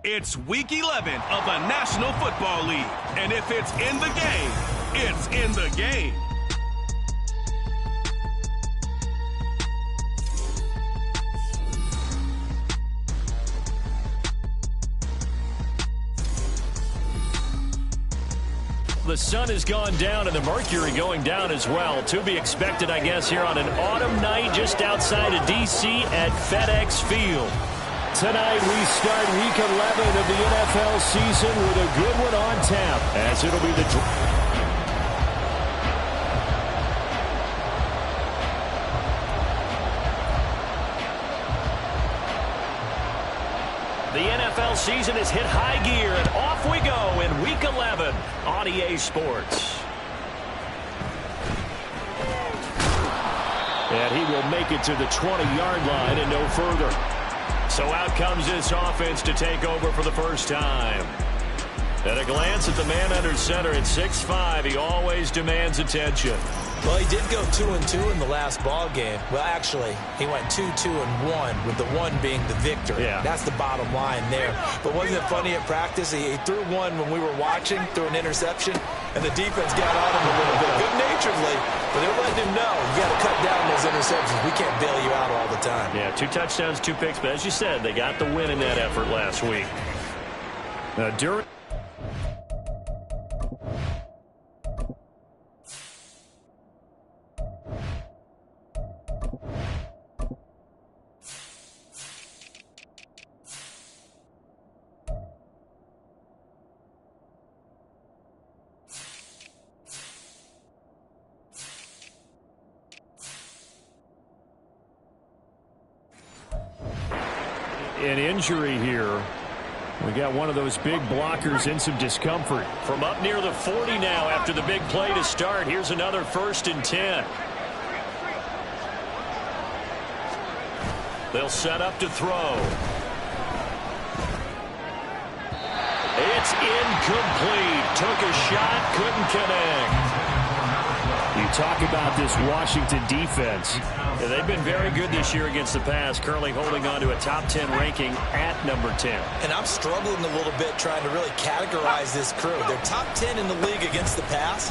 It's Week 11 of the National Football League. And if it's in the game, it's in the game. The sun has gone down and the mercury going down as well. To be expected, I guess, here on an autumn night just outside of D.C. at FedEx Field. Tonight we start Week 11 of the NFL season with a good one on tap, as it'll be The NFL season has hit high gear, and off we go in Week 11 on EA Sports. And he will make it to the 20-yard line and no further. So out comes this offense to take over for the first time. At a glance at the man under center at 6'5", he always demands attention. Well, he did go 2-2 in the last ball game. Well, actually, he went 2-2-1, with the one being the victory. Yeah. That's the bottom line there. But wasn't it funny at practice? He threw one when we were watching, threw an interception, and the defense got on him a little bit, good-naturedly. But they're letting him know, you got to cut down those interceptions. We can't bail you out all the time. Yeah, 2 touchdowns, 2 picks. But as you said, they got the win in that effort last week. During an injury here. We got one of those big blockers in some discomfort. From up near the 40 now after the big play to start. Here's another 1st and 10. They'll set up to throw. It's incomplete. Took a shot, couldn't connect. You talk about this Washington defense. Yeah, they've been very good this year against the pass, currently holding on to a top 10 ranking at number 10. And I'm struggling a little bit trying to really categorize this crew. They're top 10 in the league against the pass,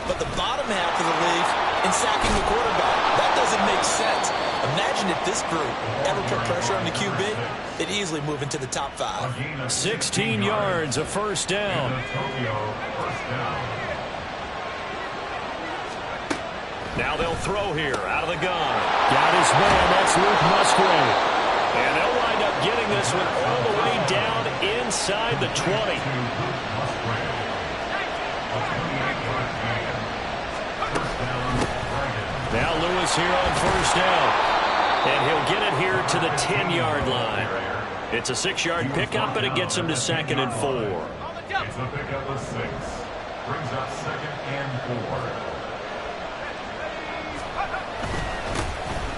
but the bottom half of the league in sacking the quarterback. That doesn't make sense. Imagine if this group ever put pressure on the QB, they'd easily move into the top 5. 16 yards, a first down. Now they'll throw here, out of the gun. Got his man, that's Luke Musgrave. And they'll wind up getting this one all the way down inside the 20. Now Lewis here on first down. And he'll get it here to the 10-yard line. It's a 6-yard pickup, and it gets him to 2nd and 4. It's a pickup of 6. Brings up 2nd and 4.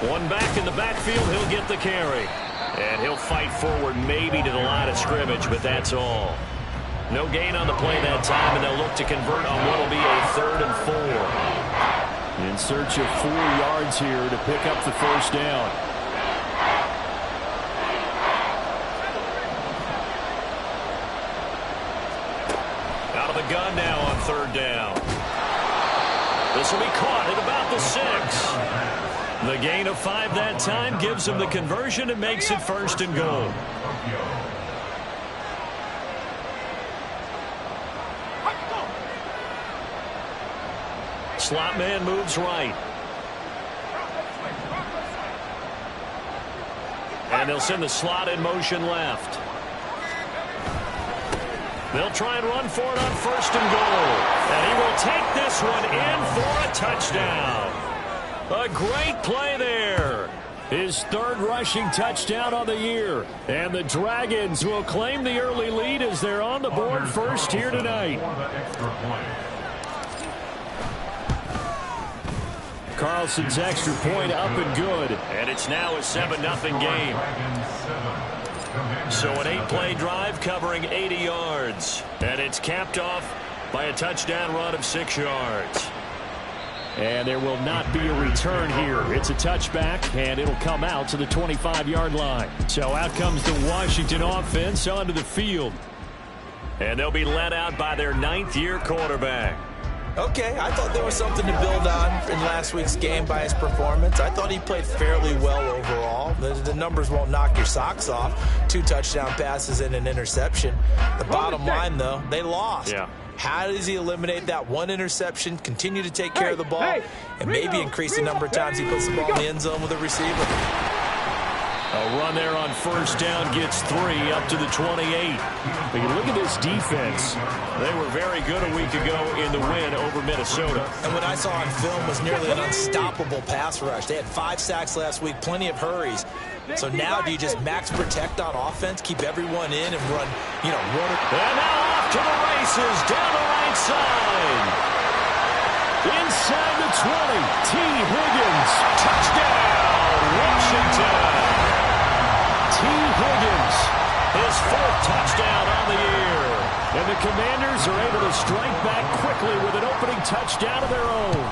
One back in the backfield, he'll get the carry. And he'll fight forward maybe to the line of scrimmage, but that's all. No gain on the play that time, and they'll look to convert on what will be a 3rd and 4. In search of 4 yards here to pick up the first down. Out of the gun now on 3rd down. This will be caught at about the 6. The gain of 5 that time gives him the conversion and makes it 1st and goal. Slot man moves right. And they'll send the slot in motion left. They'll try and run for it on 1st and goal. And he will take this one in for a touchdown. A great play there. His 3rd rushing touchdown on the year. And the Dragons will claim the early lead as they're on the board first here tonight. Carlson's extra point up and good. And it's now a 7-0 game. So an 8-play drive covering 80 yards. And it's capped off by a touchdown run of 6 yards. And there will not be a return here. It's a touchback, and it'll come out to the 25-yard line. So out comes the Washington offense onto the field. And they'll be led out by their 9th-year quarterback. Okay, I thought there was something to build on in last week's game by his performance. I thought he played fairly well overall. The numbers won't knock your socks off. 2 touchdown passes and an interception. The bottom line, though, they lost. Yeah. How does he eliminate that 1 interception, continue to take care of the ball, and maybe increase the number of times he puts the ball in the end zone with a receiver? A run there on first down gets 3 up to the 28. But you look at this defense. They were very good a week ago in the win over Minnesota. And what I saw on film was nearly an unstoppable pass rush. They had 5 sacks last week, plenty of hurries. So now do you just max protect on offense, keep everyone in and run, run it? And now off to the races down the right side. Inside the 20, T. Higgins. Touchdown, Washington. T. Higgins, his 4th touchdown on the year. And the Commanders are able to strike back quickly with an opening touchdown of their own.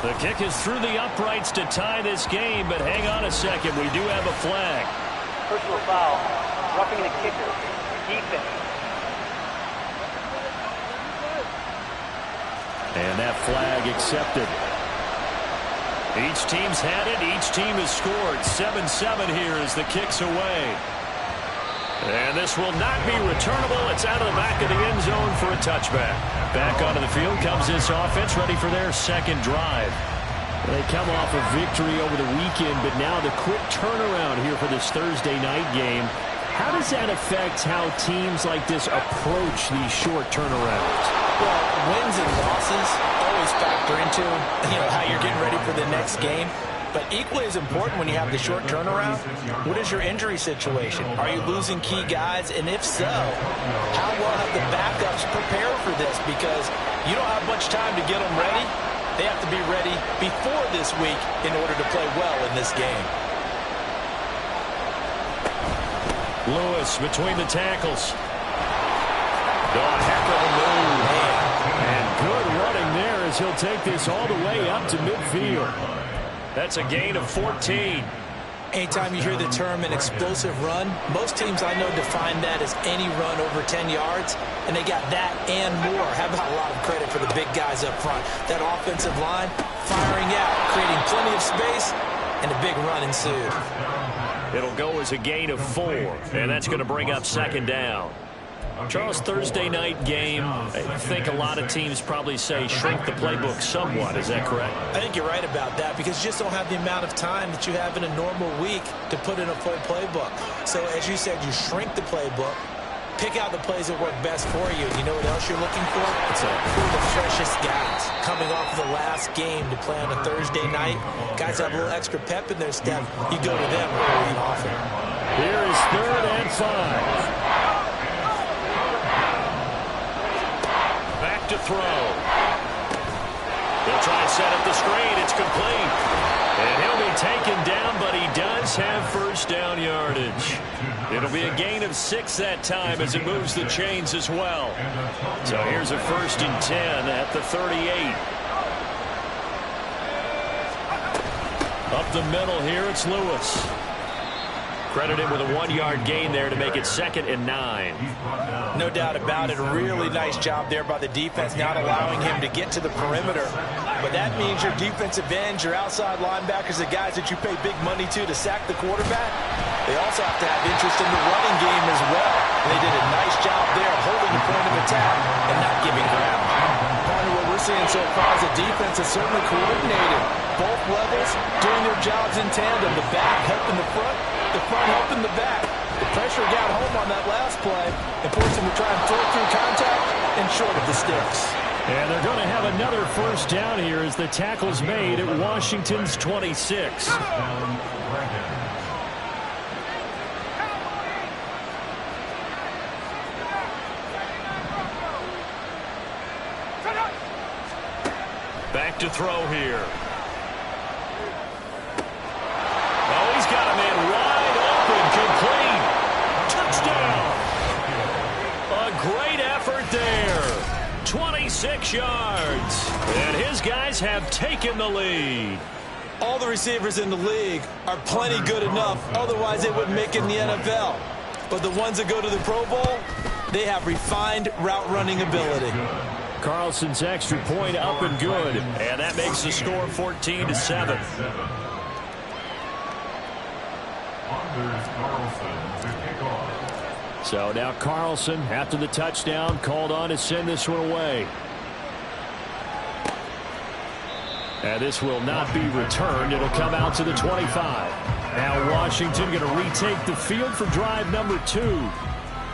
The kick is through the uprights to tie this game, but hang on a second. We do have a flag. Personal foul, roughing the kicker, defense. And that flag accepted. Each team's had it. Each team has scored. 7-7 here as the kick's away. And this will not be returnable. It's out of the back of the end zone for a touchback. Back onto the field comes this offense, ready for their 2nd drive. They come off a victory over the weekend, but now the quick turnaround here for this Thursday night game. How does that affect how teams like this approach these short turnarounds? Well, wins and losses always factor into, how you're getting ready for the next game. But equally as important when you have the short turnaround, what is your injury situation? Are you losing key guys? And if so, how well have the backups prepared for this? Because you don't have much time to get them ready. They have to be ready before this week in order to play well in this game. Lewis between the tackles. Heck of a move. And good running there as he'll take this all the way up to midfield. That's a gain of 14. Anytime you hear the term an explosive run, most teams I know define that as any run over 10 yards, and they got that and more. How about a lot of credit for the big guys up front? That offensive line firing out, creating plenty of space, and a big run ensued. It'll go as a gain of 4, and that's going to bring up 2nd down. Charles, Thursday night game, I think a lot of teams probably say shrink the playbook somewhat. Is that correct? I think you're right about that because you just don't have the amount of time that you have in a normal week to put in a full playbook. So as you said, you shrink the playbook, pick out the plays that work best for you. You know what else you're looking for? It's who are the freshest guys coming off of the last game to play on a Thursday night. Guys have a little extra pep in their step. You go to them early and often. Here is 3rd and 5. To throw. They'll try and set up the screen. It's complete. And he'll be taken down, but he does have 1st down yardage. It'll be a gain of 6 that time as it moves the chains as well. So here's a 1st and 10 at the 38. Up the middle here, it's Lewis. Credited with a 1-yard gain there to make it 2nd and 9. No doubt about it. A really nice job there by the defense, not allowing him to get to the perimeter. But that means your defensive ends, your outside linebackers, the guys that you pay big money to sack the quarterback, they also have to have interest in the running game as well. And they did a nice job there of holding the point of attack and not giving ground. Partner, what we're seeing so far is the defense is certainly coordinated. Both levels doing their jobs in tandem. The back helping the front helping the back. The pressure got home on that last play and forced him to try and throw through contact and short of the sticks. And they're going to have another 1st down here as the tackle's made at Washington's 26. Back to throw here. Oh, he's got a man wide open, complete. Touchdown. A great effort there. 26 6 yards. And his guys have taken the lead. All the receivers in the league are plenty good enough. Otherwise, they wouldn't make it in the NFL. But the ones that go to the Pro Bowl, they have refined route running ability. Carlson's extra point up and good. And that makes the score 14-7. So now Carlson, after the touchdown, called on to send this one away. And this will not be returned. It'll come out to the 25. Now Washington going to retake the field for drive number 2.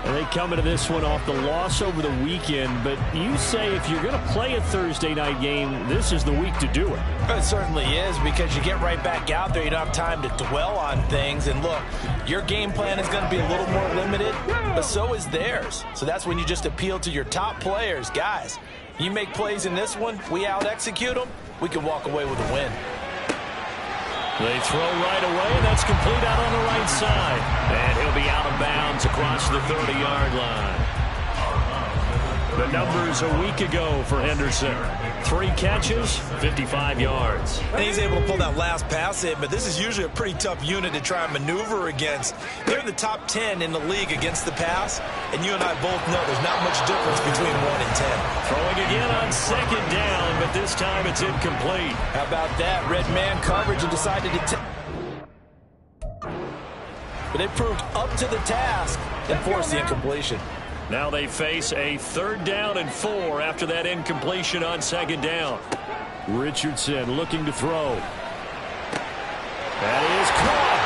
And they come into this one off the loss over the weekend. But you say if you're going to play a Thursday night game, this is the week to do it. It certainly is, because you get right back out there. You don't have time to dwell on things. And look, your game plan is going to be a little more limited, but so is theirs. So that's when you just appeal to your top players. Guys, you make plays in this one, we out-execute them, we can walk away with a win. They throw right away, and that's complete out on the right side. And he'll be out of bounds across the 30-yard line. The numbers a week ago for Henderson. 3 catches, 55 yards. And he's able to pull that last pass in, but this is usually a pretty tough unit to try and maneuver against. They're in the top 10 in the league against the pass, and you and I both know there's not much difference between 1 and 10. Throwing again on 2nd down, but this time it's incomplete. How about that? Red man coverage and decided to but they proved up to the task and forced the incompletion. Now they face a 3rd down and 4 after that incompletion on 2nd down. Richardson looking to throw. That is caught.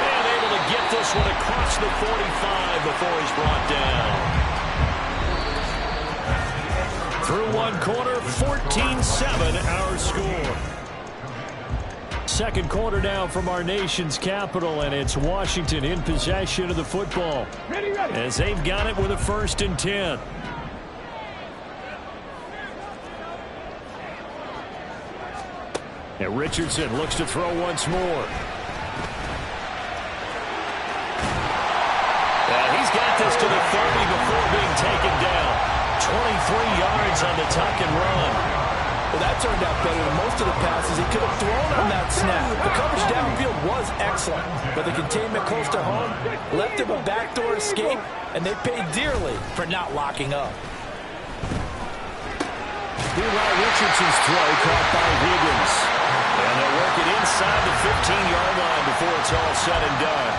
And able to get this one across the 45 before he's brought down. Through 1 quarter, 14-7 our score. 2nd quarter now from our nation's capital, and it's Washington in possession of the football as they've got it with a 1st and 10. And Richardson looks to throw once more. And he's got this to the 30 before being taken down. 23 yards on the tuck and run. Well, that turned out better than most of the passes he could have thrown on that snap. The coverage downfield was excellent, but the containment close to home left him a backdoor escape, and they paid dearly for not locking up. Meanwhile, Richardson's throw caught by Higgins. And they'll work it inside the 15-yard line before it's all said and done.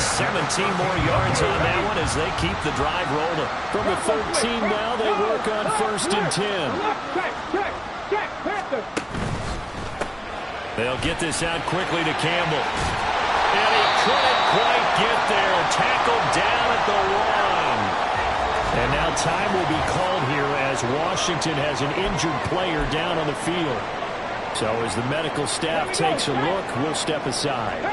17 more yards on that one as they keep the drive rolling. From the 13 now, they work on 1st and 10. They'll get this out quickly to Campbell. And he couldn't quite get there. Tackled down at the 1. And now time will be called here as Washington has an injured player down on the field. So as the medical staff takes a look, we'll step aside.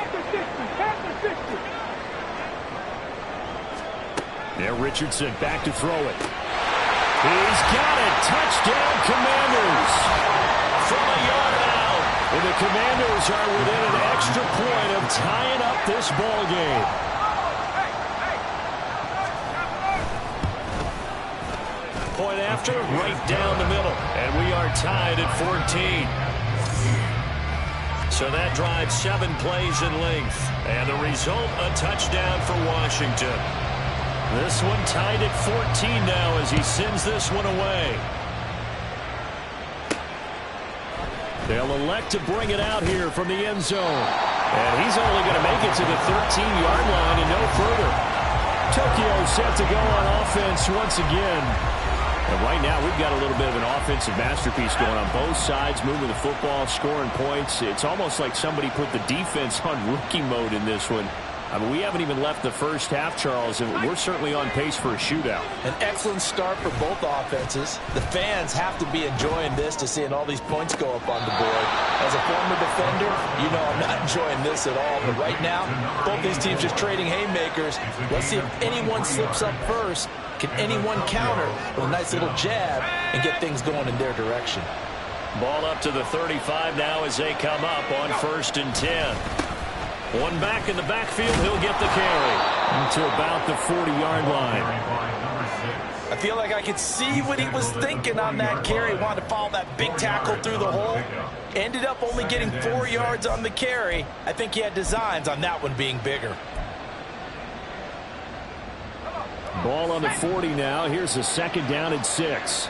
There, Richardson back to throw it. He's got it. Touchdown, Commanders. From a yard out. And the Commanders are within an extra point of tying up this ball game. Point after, right down the middle. And we are tied at 14. So that drives 7 plays in length. And the result, a touchdown for Washington. This one tied at 14 now as he sends this one away. They'll elect to bring it out here from the end zone. And he's only going to make it to the 13-yard line and no further. Tokyo set to go on offense once again. And right now we've got a little bit of an offensive masterpiece going on both sides, moving the football, scoring points. It's almost like somebody put the defense on rookie mode in this one. I mean, we haven't even left the first half, Charles, and we're certainly on pace for a shootout. An excellent start for both offenses. The fans have to be enjoying this to seeing all these points go up on the board. As a former defender, you know I'm not enjoying this at all. But right now, both these teams just trading haymakers. Let's see if anyone slips up first. Can anyone counter with a nice little jab and get things going in their direction? Ball up to the 35 now as they come up on 1st and 10. One back in the backfield, he'll get the carry to about the 40-yard line. I feel like I could see what he was thinking on that carry. Wanted to follow that big tackle through the hole. Ended up only getting 4 yards on the carry. I think he had designs on that one being bigger. Ball on the 40 now. Here's a 2nd down and 6.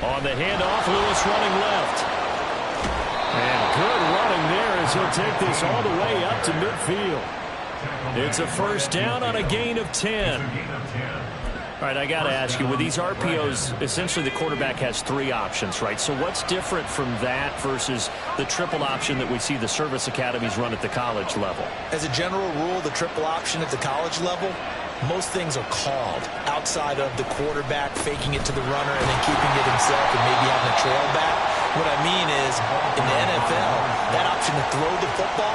On the handoff, Lewis running left. And good running there as he'll take this all the way up to midfield. It's a 1st down on a gain of 10. All right, I got to ask you, with these RPOs, essentially the quarterback has 3 options, right? So what's different from that versus the triple option that we see the service academies run at the college level? As a general rule, the triple option at the college level, most things are called outside of the quarterback faking it to the runner and then keeping it himself and maybe having a trail back. What I mean is, in the NFL, that option to throw the football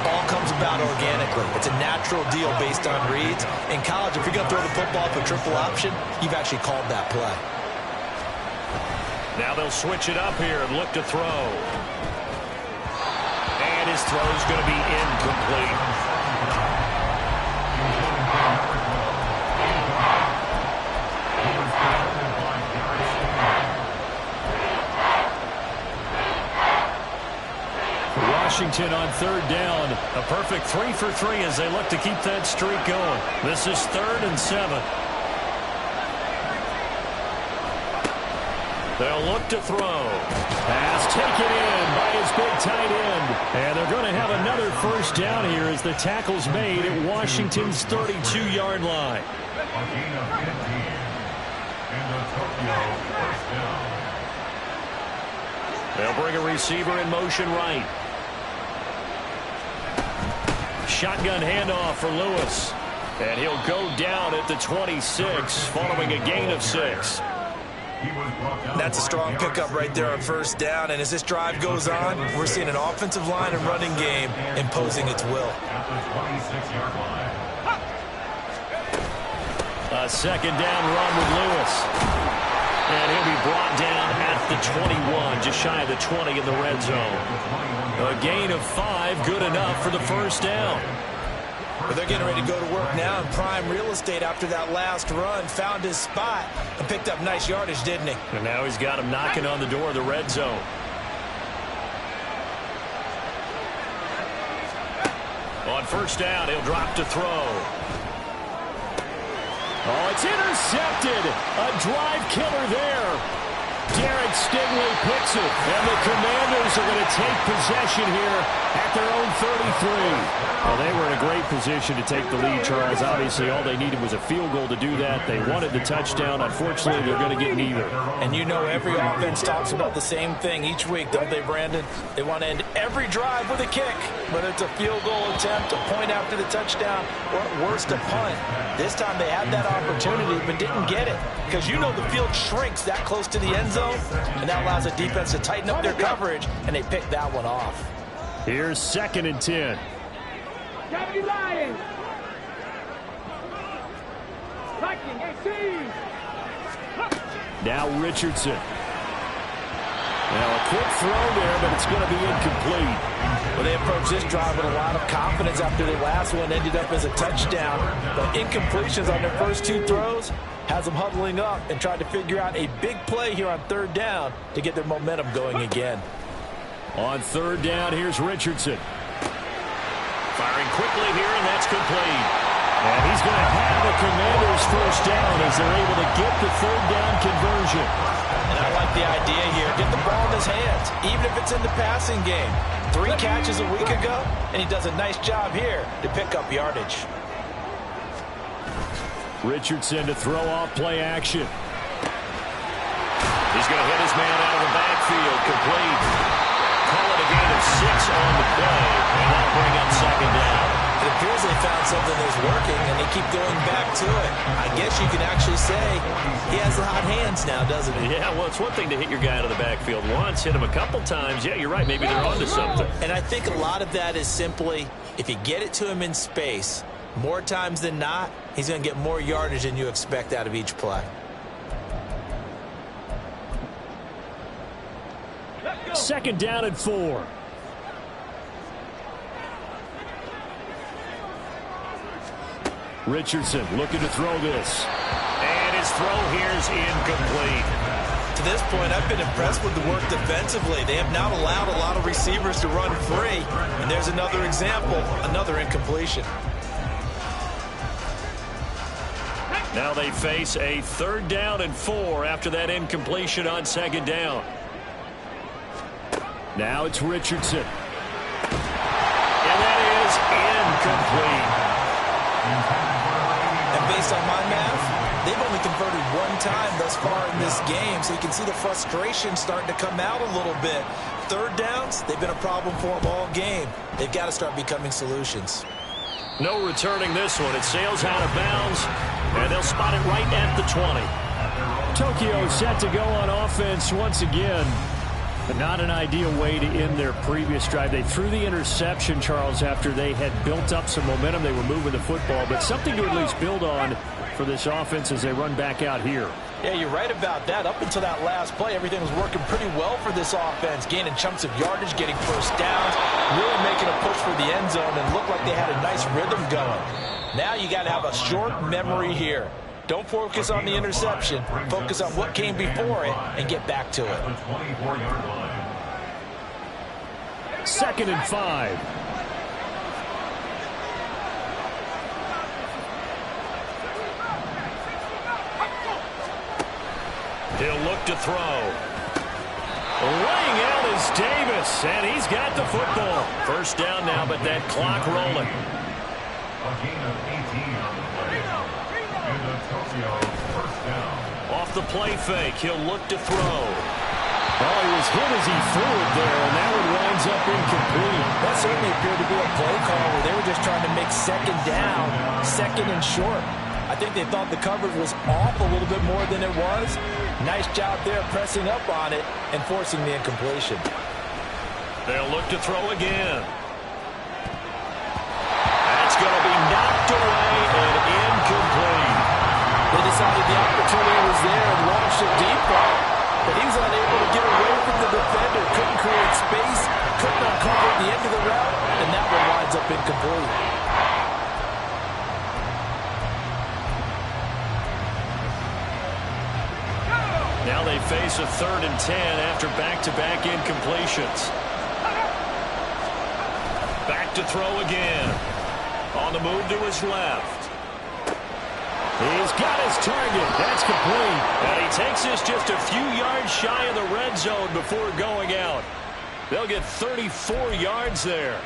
all comes about organically. It's a natural deal based on reads. In college, if you're going to throw the football for triple option, you've actually called that play. Now they'll switch it up here and look to throw. And his throw is going to be incomplete. Washington on 3rd down. A perfect 3 for 3 as they look to keep that streak going. This is 3rd and 7. They'll look to throw. Pass taken in by his big tight end. And they're going to have another 1st down here as the tackle's made at Washington's 32-yard line. They'll bring a receiver in motion right. Shotgun handoff for Lewis. And he'll go down at the 26 following a gain of 6. That's a strong pickup right there on 1st down. And as this drive goes on, we're seeing an offensive line and running game imposing its will. A 2nd down run with Lewis. And he'll be brought down at the 21, just shy of the 20 in the red zone. A gain of 5, good enough for the 1st down. But they're getting ready to go to work now in prime real estate after that last run. Found his spot and picked up nice yardage, didn't he? And now he's got him knocking on the door of the red zone. On 1st down, he'll drop to throw. Oh, it's intercepted. A drive killer there. Derek Stingley picks it, and the Commanders are going to take possession here at their own 33. Well, they were in a great position to take the lead, Charles. Obviously, all they needed was a field goal to do that. They wanted the touchdown. Unfortunately, they're going to get neither. And you know every offense talks about the same thing each week, don't they, Brandon? They want to end every drive with a kick, whether it's a field goal attempt, a point after the touchdown, or at worst, a punt. This time they had that opportunity but didn't get it because you know the field shrinks that close to the end zone, and that allows the defense to tighten up their coverage, and they picked that one off. Here's 2nd and 10. Now Richardson. Now a quick throw there, but it's going to be incomplete. Well, they approached this drive with a lot of confidence after the last one ended up as a touchdown. But incompletions on their first 2 throws has them huddling up and trying to figure out a big play here on 3rd down to get their momentum going again. On 3rd down, here's Richardson. Firing quickly here, and that's complete. And he's going to have the Commanders' 1st down as they're able to get the 3rd down conversion. And I like the idea here. Get the ball in his hands, even if it's in the passing game. 3 catches a week ago, and he does a nice job here to pick up yardage. Richardson to throw off play action. He's going to hit his man out of the backfield, complete. Call it a gain of 6 on the play, and that'll bring up 2nd down. It appears they found something that's working, and they keep going back to it. I guess you can actually say he has the hot hands now, doesn't he? Yeah, well, it's one thing to hit your guy out of the backfield once, hit him a couple times. Yeah, you're right. Maybe they're onto something. And I think a lot of that is simply if you get it to him in space, more times than not, he's going to get more yardage than you expect out of each play. 2nd down and 4. Richardson looking to throw this. And his throw here's incomplete. To this point, I've been impressed with the work defensively. They have not allowed a lot of receivers to run free. And there's another example, another incompletion. Now they face a 3rd down and 4 after that incompletion on 2nd down. Now it's Richardson. And that is incomplete. And based on my math, they've only converted 1 time thus far in this game, so you can see the frustration starting to come out a little bit. 3rd downs, they've been a problem for them all game. They've got to start becoming solutions. No returning this one. It sails out of bounds, and they'll spot it right at the 20. Tokyo set to go on offense once again. But not an ideal way to end their previous drive. They threw the interception, Charles, after they had built up some momentum. They were moving the football, but something to at least build on for this offense as they run back out here. Yeah, you're right about that. Up until that last play, everything was working pretty well for this offense, gaining chunks of yardage, getting first downs, really making a push for the end zone, and looked like they had a nice rhythm going. Now you got to have a short memory here. Don't focus on the interception. Focus on what came before it and get back to it. 2nd and 5. He'll look to throw. Laying out is Davis, and he's got the football. 1st down now, but that clock rolling. A gain of 18 on the play. And the Tokyo 1st down. Off the play fake, he'll look to throw. Oh, he was hit as he threw it there, and that one winds up incomplete. That certainly appeared to be a play call where they were just trying to make 2nd down, 2nd and short. I think they thought the coverage was off a little bit more than it was. Nice job there pressing up on it and forcing the incompletion. They'll look to throw again. That's going to be knocked away and incomplete. They decided the opportunity was there and launched it deep, but he was unable to get away from the defender. Couldn't create space, couldn't uncover at the end of the route, and that one winds up incomplete. Now they face a 3rd and 10 after back-to-back incompletions. Back to throw again. On the move to his left. He's got his target. That's complete. And he takes this just a few yards shy of the red zone before going out. They'll get 34 yards there.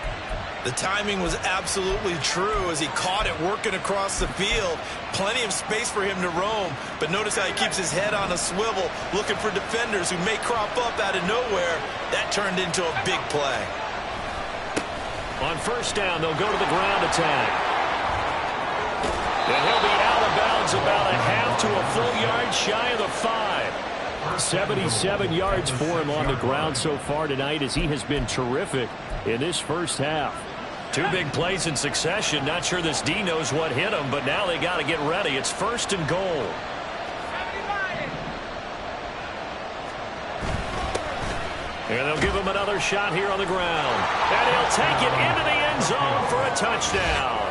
The timing was absolutely true as he caught it working across the field. Plenty of space for him to roam, but notice how he keeps his head on a swivel looking for defenders who may crop up out of nowhere. That turned into a big play. On 1st down, they'll go to the ground attack. And he'll be out of bounds about a half to a full yard shy of the 5. 77 yards for him on the ground so far tonight as he has been terrific in this 1st half. 2 big plays in succession. Not sure this D knows what hit him, but now they got to get ready. It's 1st and goal. And they'll give him another shot here on the ground. And he'll take it into the end zone for a touchdown.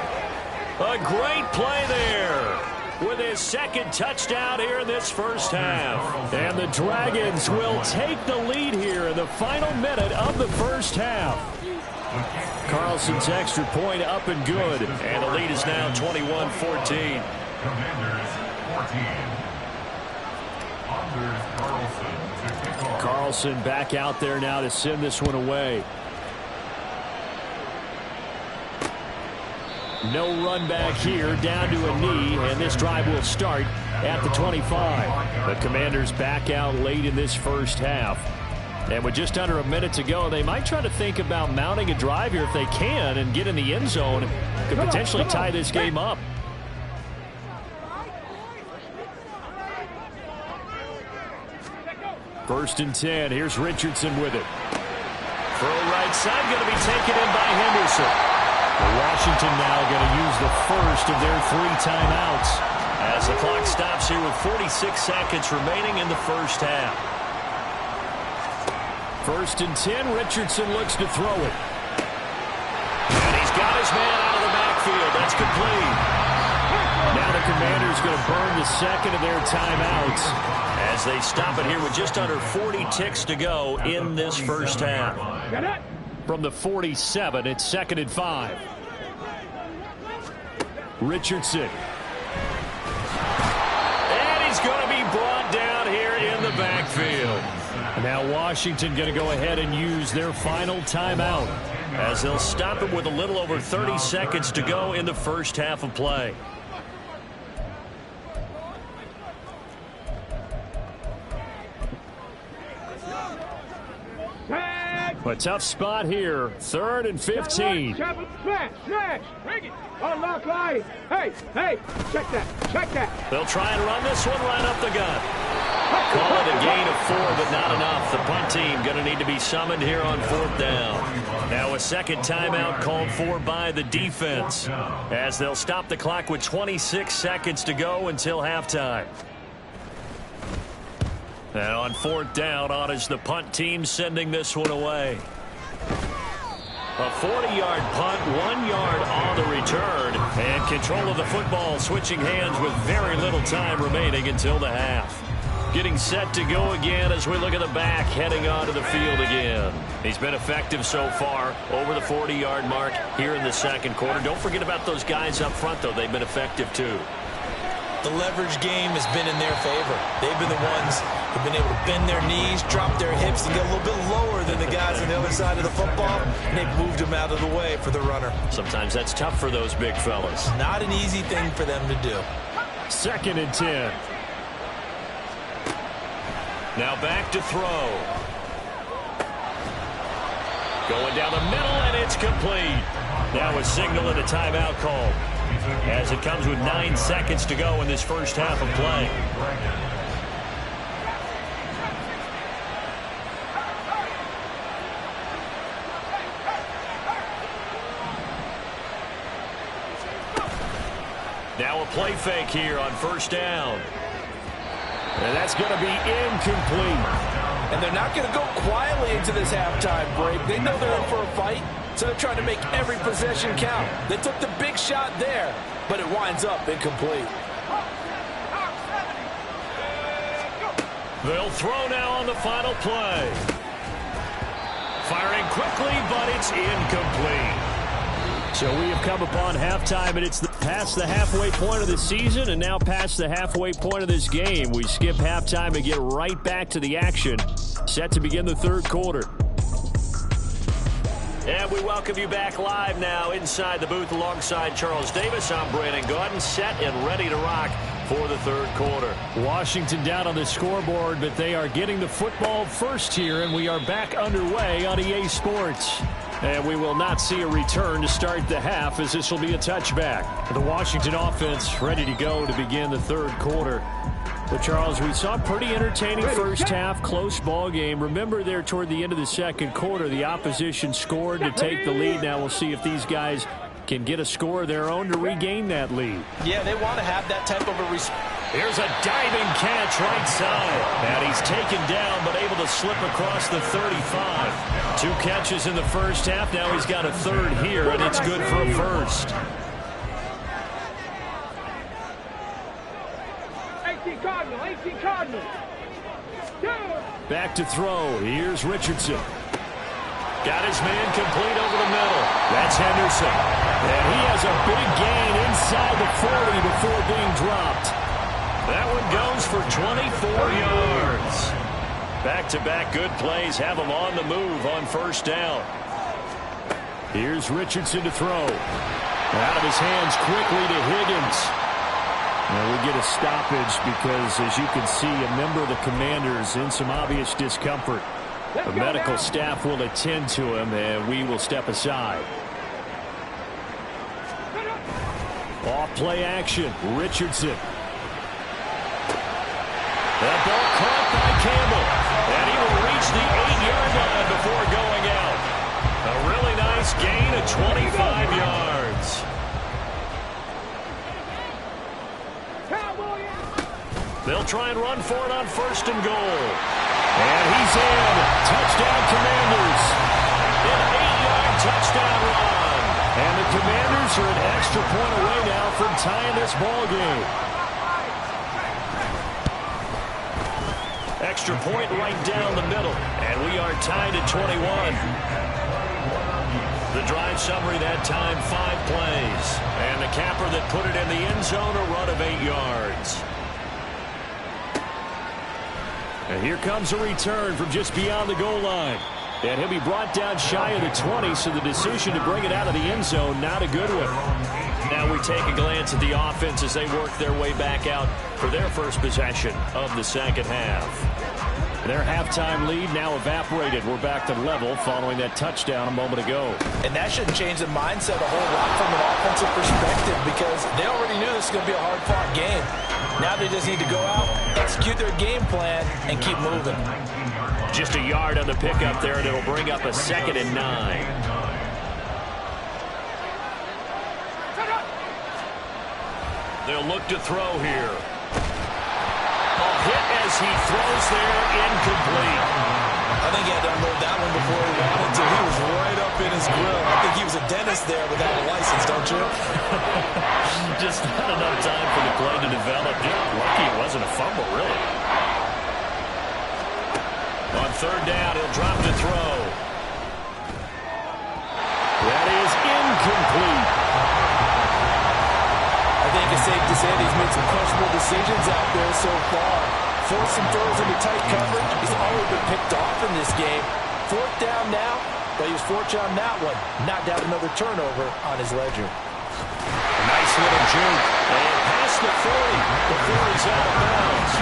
A great play there with his 2nd touchdown here in this 1st half. And the Dragons will take the lead here in the final minute of the 1st half. Carlson's extra point up and good. And the lead is now 21-14. Commanders 14. Anders Carlson to kick off. Carlson back out there now to send this one away. No run back here, down to a knee, and this drive will start at the 25. The Commanders back out late in this 1st half. And with just under a minute to go, they might try to think about mounting a drive here if they can and get in the end zone. Could potentially tie this game up. First and 10. Here's Richardson with it. Throw right side, going to be taken in by Henderson. Washington now going to use the first of their 3 timeouts as the clock stops here with 46 seconds remaining in the 1st half. 1st and 10. Richardson looks to throw it. And he's got his man out of the backfield. That's complete. Commanders going to burn the second of their timeouts as they stop it here with just under 40 ticks to go in this first half. From the 47, it's 2nd and 5. Richardson. And he's going to be brought down here in the backfield. Now Washington going to go ahead and use their final timeout as they'll stop it with a little over 30 seconds to go in the first half of play. A tough spot here. 3rd and 15. Smash! Bring it! Unlock line! Hey! Check that! They'll try and run this one right up the gut. Call it a gain of 4, but not enough. The punt team going to need to be summoned here on 4th down. Now a second timeout called for by the defense as they'll stop the clock with 26 seconds to go until halftime. And on 4th down, on is the punt team sending this one away. A 40-yard punt, 1 yard on the return, and control of the football switching hands with very little time remaining until the half. Getting set to go again as we look at the back, heading onto the field again. He's been effective so far, over the 40-yard mark here in the second quarter. Don't forget about those guys up front, though. They've been effective, too. The leverage game has been in their favor. They've been the ones who've been able to bend their knees, drop their hips, and get a little bit lower than the guys on the other side of the football, and they've moved them out of the way for the runner. Sometimes that's tough for those big fellas. Not an easy thing for them to do. 2nd and 10. Now back to throw. Going down the middle, and it's complete. Now a signal and a timeout call as it comes with 9 seconds to go in this first half of play. Now a play fake here on 1st down. And that's going to be incomplete. And they're not going to go quietly into this halftime break. They know they're in for a fight, so they're trying to make every possession count. They took the big shot there, but it winds up incomplete. They'll throw now on the final play. Firing quickly, but it's incomplete. So we have come upon halftime, and it's past the halfway point of the season and now past the halfway point of this game. We skip halftime and get right back to the action. Set to begin the 3rd quarter. And we welcome you back live now inside the booth alongside Charles Davis. I'm Brandon Gaudin, set and ready to rock for the 3rd quarter. Washington down on the scoreboard, but they are getting the football first here, and we are back underway on EA Sports. And we will not see a return to start the half, as this will be a touchback. The Washington offense ready to go to begin the 3rd quarter. But, Charles, we saw a pretty entertaining first half, close ball game. Remember there toward the end of the 2nd quarter, the opposition scored to take the lead. Now we'll see if these guys can get a score of their own to regain that lead. Yeah, they want to have that type of a response. Here's a diving catch right side. And he's taken down but able to slip across the 35. 2 catches in the first half. Now he's got a 3rd here, and it's good for a first. 18 Cardinal. Back to throw. Here's Richardson. Got his man complete over the middle. That's Henderson. And he has a big gain inside the 40 before being dropped. That one goes for 24 yards. Back-to-back good plays have him on the move on 1st down. Here's Richardson to throw. Out of his hands quickly to Higgins. Now we get a stoppage because, as you can see, a member of the Commanders in some obvious discomfort. The medical staff will attend to him, and we will step aside. Off play action, Richardson. That ball caught by Campbell, and he will reach the 8-yard line before going out. A really nice gain of 25 yards. They'll try and run for it on 1st and goal. And he's in. Touchdown, Commanders. An 8-yard touchdown run. And the Commanders are an extra point away now from tying this ball game. Extra point right down the middle, and we are tied at 21. The drive summary that time, 5 plays. And the capper that put it in the end zone, a run of 8 yards. And here comes a return from just beyond the goal line. And he'll be brought down shy of the 20, so the decision to bring it out of the end zone, not a good one. Now we take a glance at the offense as they work their way back out for their first possession of the second half. Their halftime lead now evaporated. We're back to level following that touchdown a moment ago. And that shouldn't change the mindset a whole lot from an offensive perspective, because they already knew this was going to be a hard-fought game. Now they just need to go out, execute their game plan, and keep moving. Just a yard on the pickup there, and it'll bring up a 2nd and 9. They'll look to throw here. Hit as he throws there, incomplete. I think he had to unload that one before he wanted to. He was right up in his grill. I think he was a dentist there without a license, don't you? Just not enough time for the play to develop. Lucky it wasn't a fumble, really. On 3rd down, he'll drop to throw. That is incomplete. I think it's safe to say that he's made some questionable decisions out there so far. Forced some throws into tight coverage. He's already been picked off in this game. 4th down now, but he was fortunate on that one. Not to have another turnover on his ledger. Nice little juke. And past the 40 before he's out of bounds.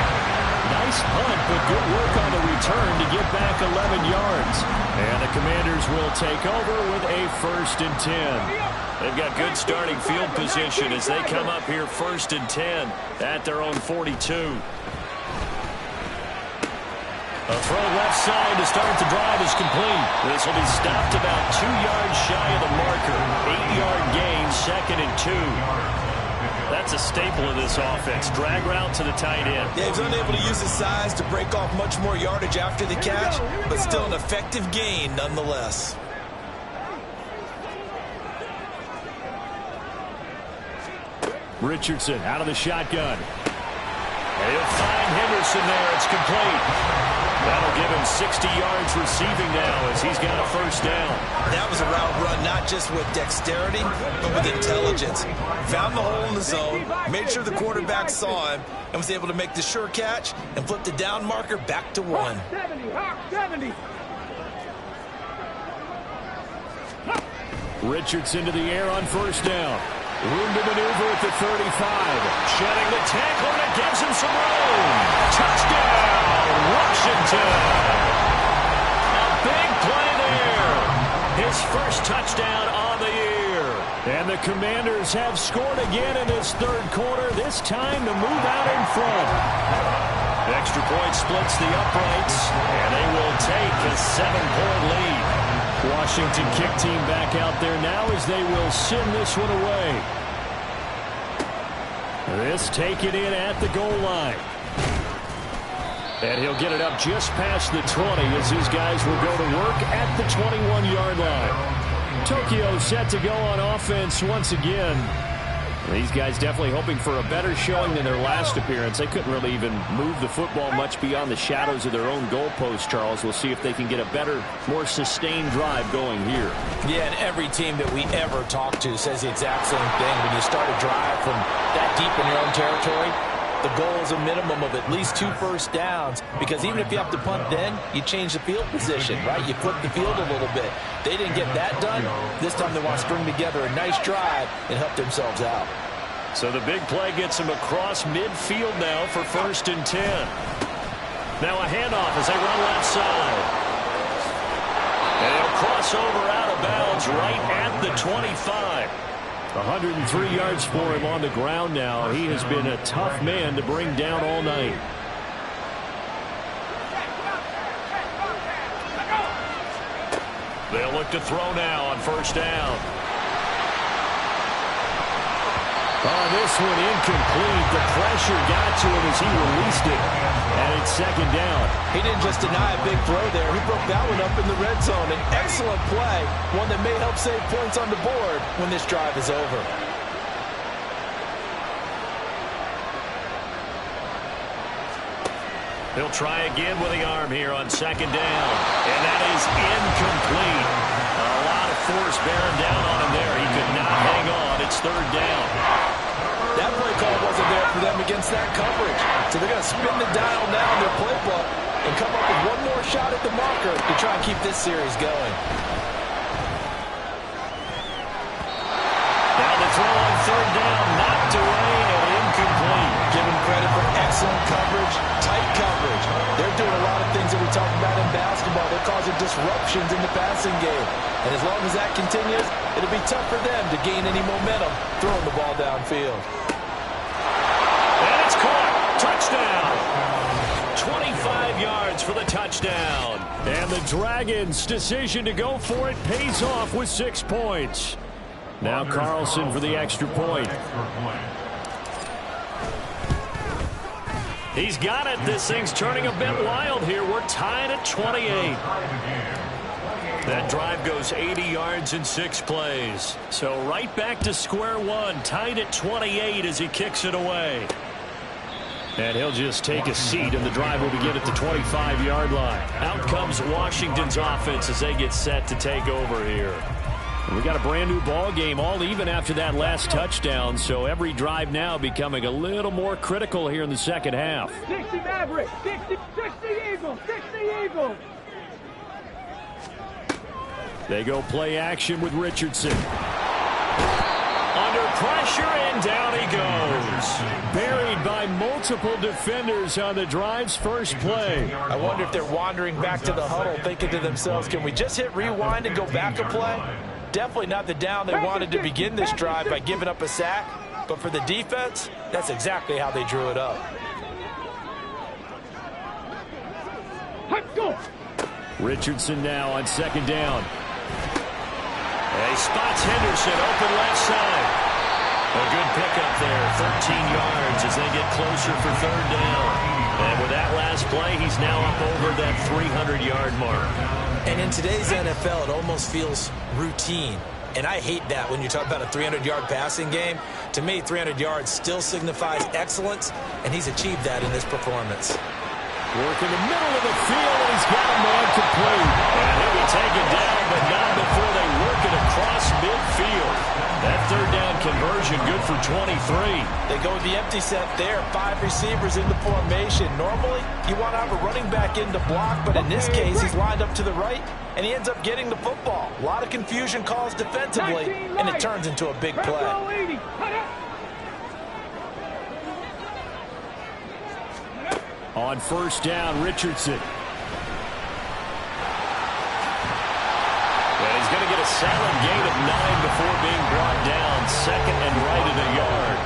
Nice punt, but good work on the return to get back 11 yards. And the Commanders will take over with a 1st and 10. They've got good starting field position as they come up here 1st and 10 at their own 42. A throw left side to start the drive is complete. This will be stopped about 2 yards shy of the marker. 8-yard gain, 2nd and 2. That's a staple of this offense. Drag route to the tight end. Yeah, he's unable to use his size to break off much more yardage after the catch, but still an effective gain nonetheless. Richardson out of the shotgun. And he'll find Henderson there. It's complete. That'll give him 60 yards receiving now as he's got a 1st down. That was a route run not just with dexterity, but with intelligence. Found the hole in the zone, made sure the quarterback saw him, and was able to make the sure catch and flip the down marker back to 1. 70. Richardson to the air on 1st down. Room to maneuver at the 35. Shedding the tackle, and it gives him some room. Touchdown, Washington. A big play there. His first touchdown on the year. And the Commanders have scored again in this 3rd quarter, this time to move out in front. The extra point splits the uprights, and they will take a 7-point lead. Washington kick team back out there now as they will send this one away. This taken in at the goal line. And he'll get it up just past the 20 as these guys will go to work at the 21-yard line. Tokyo set to go on offense once again. These guys definitely hoping for a better showing than their last appearance. They couldn't really even move the football much beyond the shadows of their own goalpost, Charles. We'll see if they can get a better, more sustained drive going here. Yeah, and every team that we ever talk to says the exact same thing. When you start a drive from that deep in your own territory, the goal is a minimum of at least 2 first downs, because even if you have to punt then, you change the field position, right? You flip the field a little bit. They didn't get that done. This time they want to string together a nice drive and help themselves out. So the big play gets them across midfield now for 1st and 10. Now a handoff as they run left side. And they'll cross over out of bounds right at the 25. 103 yards for him on the ground now. He has been a tough man to bring down all night. They'll look to throw now on 1st down. Oh, this one incomplete. The pressure got to him as he released it. And it's second down. He didn't just deny a big throw there. He broke that one up in the red zone. An excellent play, one that may help save points on the board when this drive is over. He'll try again with the arm here on second down. And that is incomplete. A lot of force bearing down on him there. He could not hang on. It's third down. That play call wasn't there for them against that coverage. So they're going to spin the dial now in their playbook and come up with one more shot at the marker to try and keep this series going. Now the throw on third down, knocked away and incomplete. Give them credit for excellent coverage, tight coverage. They're doing a lot of things that we talk about in basketball. They're causing disruptions in the passing game. And as long as that continues, it'll be tough for them to gain any momentum throwing the ball downfield. And it's caught. Touchdown. 25 yards for the touchdown. And the Dragons' decision to go for it pays off with 6 points. Now Carlson for the extra point. He's got it. This thing's turning a bit wild here. We're tied at 28. That drive goes 80 yards in 6 plays. So right back to square one, tied at 28 as he kicks it away. And he'll just take a seat, and the drive will begin at the 25-yard line. Out comes Washington's offense as they get set to take over here. We got a brand new ball game, all even after that last touchdown, so every drive now becoming a little more critical here in the second half. 60 Maverick, 60 Eagles, 60 Eagles. They go play action with Richardson. Under pressure, and down he goes. Buried by multiple defenders on the drive's first play. I wonder if they're wandering back to the huddle thinking to themselves, can we just hit rewind and go back a play? Definitely not the down they wanted to begin this drive by giving up a sack. But for the defense, that's exactly how they drew it up. Richardson now on second down. And he spots Henderson open left side. A good pickup there, 13 yards as they get closer for third down. And with that last play, he's now up over that 300-yard mark. And in today's NFL, it almost feels routine. And I hate that when you talk about a 300-yard passing game. To me, 300 yards still signifies excellence, and he's achieved that in this performance. Work in the middle of the field, and he's got a man complete. And he'll be taken down, but not before they work it across midfield. That third down conversion good for 23. They go with the empty set there, 5 receivers in the formation. Normally, you want to have a running back in to block, but in this case, he's lined up to the right, and he ends up getting the football. A lot of confusion caused defensively, and it turns into a big play. On first down, Richardson. And he's going to get a solid gain of 9 before being brought down. Second and right at a yard.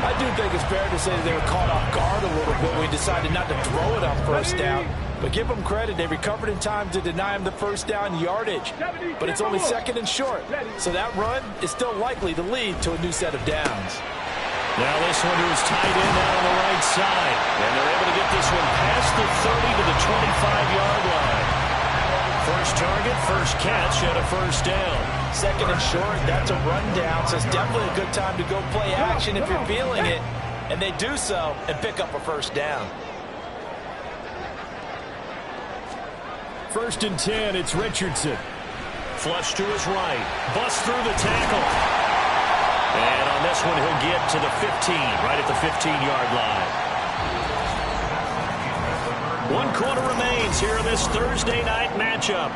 I do think it's fair to say that they were caught off guard a little bit when we decided not to throw it on first down. But give them credit, they recovered in time to deny him the first down yardage. But it's only second and short. So that run is still likely to lead to a new set of downs. Now this one who's tight end out on the right side. And they're able to get this one past the 30 to the 25-yard line. First target, first catch at a first down. Second and short, that's a rundown. So it's definitely a good time to go play action if you're feeling it. And they do so and pick up a first down. First and 10, it's Richardson. Flush to his right. Bust through the tackle. And on this one, he'll get to the 15, right at the 15-yard line. 1 quarter remains here in this Thursday night matchup.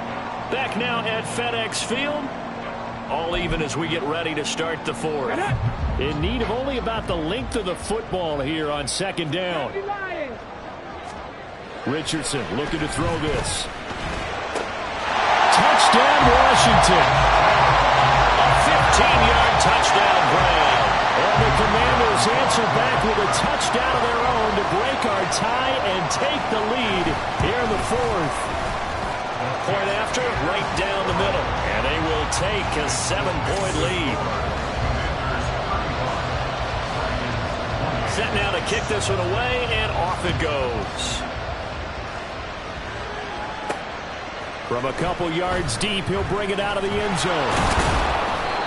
Back now at FedEx Field. All even as we get ready to start the fourth. In need of only about the length of the football here on second down. Richardson looking to throw this. Touchdown, Washington. A 15-yard touchdown grab. And the Commanders answer back with a touchdown of their own to break our tie and take the lead here in the fourth. Point after, right down the middle. And they will take a 7-point lead. to kick this one away, and off it goes. From a couple yards deep, he'll bring it out of the end zone.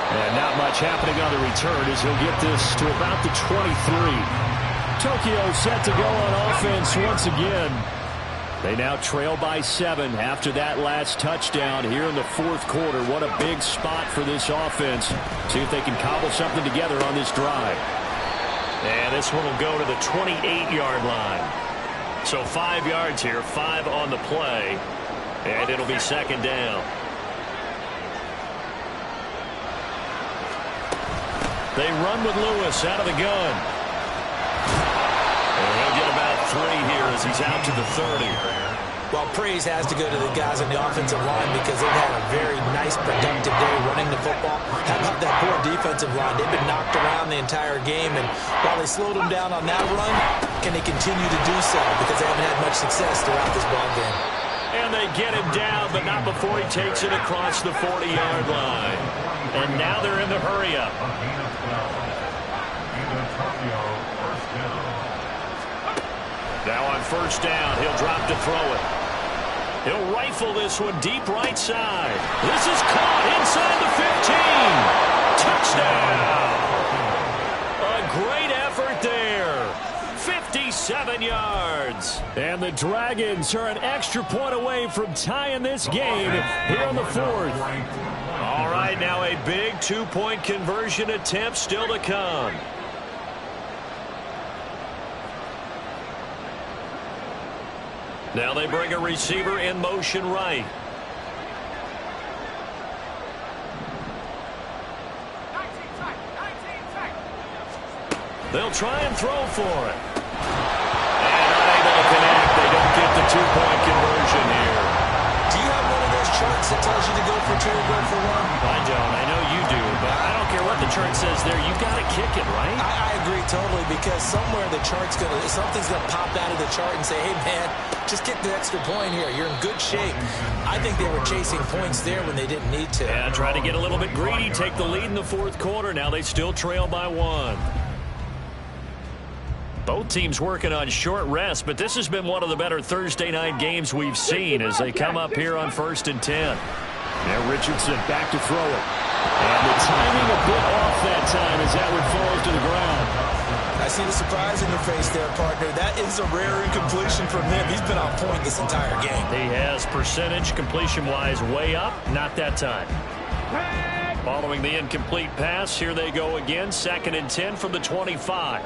And not much happening on the return as he'll get this to about the 23. Tokyo set to go on offense once again. They now trail by 7 after that last touchdown here in the fourth quarter. What a big spot for this offense. See if they can cobble something together on this drive. And this one will go to the 28-yard line. So 5 yards here, 5 on the play. And it'll be second down. They run with Lewis out of the gun. And he'll get about 3 here as he's out to the 30. Well, praise has to go to the guys on the offensive line because they've had a very nice, productive day running the football. How about that poor defensive line? They've been knocked around the entire game, and while they slowed them down on that run, can they continue to do so? Because they haven't had much success throughout this ball game. And they get him down, but not before he takes it across the 40-yard line. And now they're in the hurry-up. Now on first down, he'll drop to throw it. He'll rifle this one deep right side. This is caught inside the 15. Touchdown! A great effort there. 57 yards. And the Dragons are an extra point away from tying this game here in the fourth. All right, now a big 2-point conversion attempt still to come. Now they bring a receiver in motion right. They'll try and throw for it. And unable to connect. They don't get the 2-point conversion here. Do you have one of those charts that tells you to go for 2 or go for 1? I don't. I know you do, but I don't care what the chart says there. You've got to kick it, right? I agree totally because somewhere the chart's something's going to pop out of the chart and say, hey, man, just kick the extra point here. You're in good shape. I think they were chasing points there when they didn't need to. Yeah, try to get a little bit greedy, take the lead in the fourth quarter. Now they still trail by 1. Both teams working on short rest, but this has been one of the better Thursday night games we've seen as they come up here on 1st and 10. Now Richardson back to throw it. And the timing a bit off that time as that one falls to the ground. I see the surprise in your face there, partner. That is a rare incompletion from him. He's been on point this entire game. He has percentage completion-wise way up. Not that time. Following the incomplete pass, here they go again. 2nd and 10 from the 25.